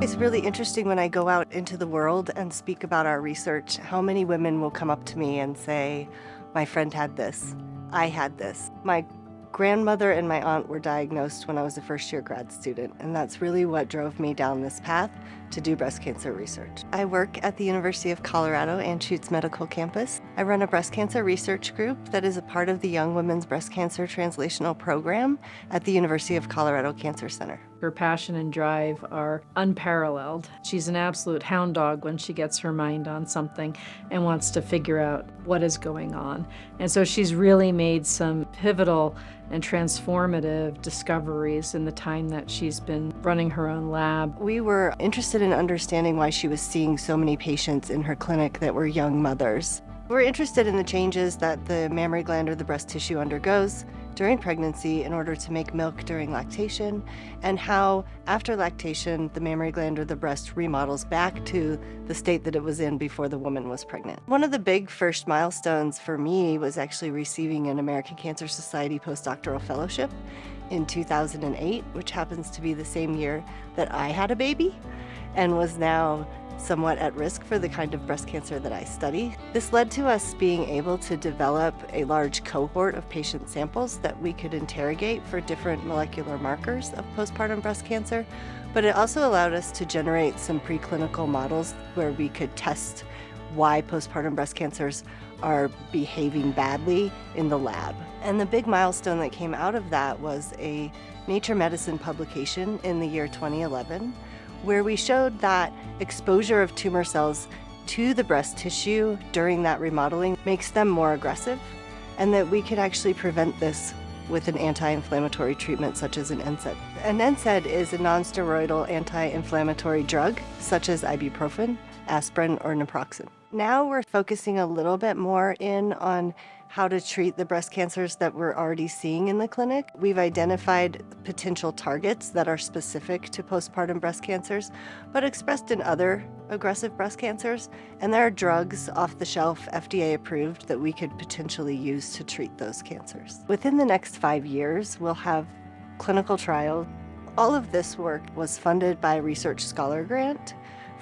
It's really interesting when I go out into the world and speak about our research, how many women will come up to me and say, my friend had this, I had this. My grandmother and my aunt were diagnosed when I was a first-year grad student, and that's really what drove me down this path to do breast cancer research. I work at the University of Colorado Anschutz Medical Campus. I run a breast cancer research group that is a part of the Young Women's Breast Cancer Translational Program at the University of Colorado Cancer Center. Her passion and drive are unparalleled. She's an absolute hound dog when she gets her mind on something and wants to figure out what is going on. And so she's really made some pivotal and transformative discoveries in the time that she's been running her own lab. We were interested in understanding why she was seeing so many patients in her clinic that were young mothers. We're interested in the changes that the mammary gland or the breast tissue undergoes during pregnancy in order to make milk during lactation, and how after lactation the mammary gland or the breast remodels back to the state that it was in before the woman was pregnant. One of the big first milestones for me was actually receiving an American Cancer Society postdoctoral fellowship in 2008, which happens to be the same year that I had a baby and was now somewhat at risk for the kind of breast cancer that I study. This led to us being able to develop a large cohort of patient samples that we could interrogate for different molecular markers of postpartum breast cancer, but it also allowed us to generate some preclinical models where we could test why postpartum breast cancers are behaving badly in the lab. And the big milestone that came out of that was a Nature Medicine publication in the year 2011, where we showed that exposure of tumor cells to the breast tissue during that remodeling makes them more aggressive, and that we could actually prevent this with an anti-inflammatory treatment such as an NSAID. An NSAID is a non-steroidal anti-inflammatory drug such as ibuprofen, aspirin, or naproxen. Now we're focusing a little bit more in on how to treat the breast cancers that we're already seeing in the clinic. We've identified potential targets that are specific to postpartum breast cancers, but expressed in other aggressive breast cancers. And there are drugs off the shelf, FDA approved, that we could potentially use to treat those cancers. Within the next 5 years, we'll have clinical trials. All of this work was funded by a research scholar grant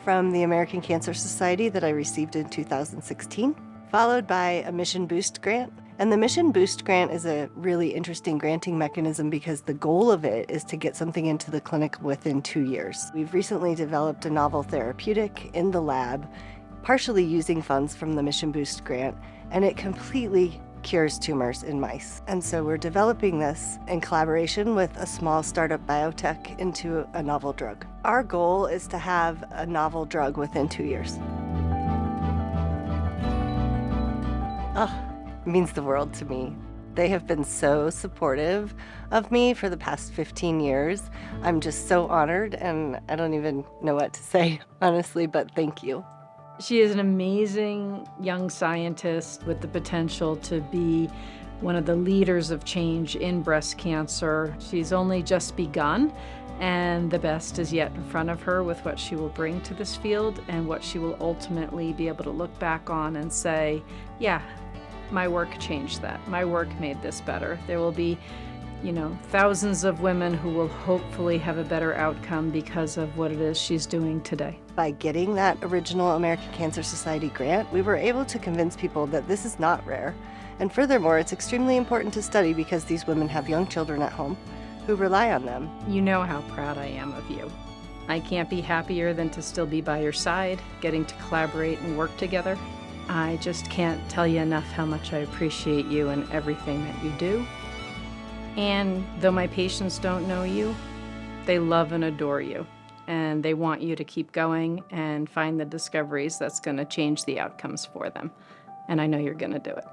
from the American Cancer Society that I received in 2016. Followed by a Mission Boost grant. And the Mission Boost grant is a really interesting granting mechanism because the goal of it is to get something into the clinic within 2 years. We've recently developed a novel therapeutic in the lab, partially using funds from the Mission Boost grant, and it completely cures tumors in mice. And so we're developing this in collaboration with a small startup biotech into a novel drug. Our goal is to have a novel drug within 2 years. Oh, it means the world to me. They have been so supportive of me for the past 15 years. I'm just so honored, and I don't even know what to say, honestly, but thank you. She is an amazing young scientist with the potential to be one of the leaders of change in breast cancer. She's only just begun, and the best is yet in front of her with what she will bring to this field and what she will ultimately be able to look back on and say, yeah, my work changed that. My work made this better. There will be, thousands of women who will hopefully have a better outcome because of what it is she's doing today. By getting that original American Cancer Society grant, we were able to convince people that this is not rare. And furthermore, it's extremely important to study because these women have young children at home who rely on them. You know how proud I am of you. I can't be happier than to still be by your side, getting to collaborate and work together. I just can't tell you enough how much I appreciate you and everything that you do. And though my patients don't know you, they love and adore you. And they want you to keep going and find the discoveries that's going to change the outcomes for them. And I know you're going to do it.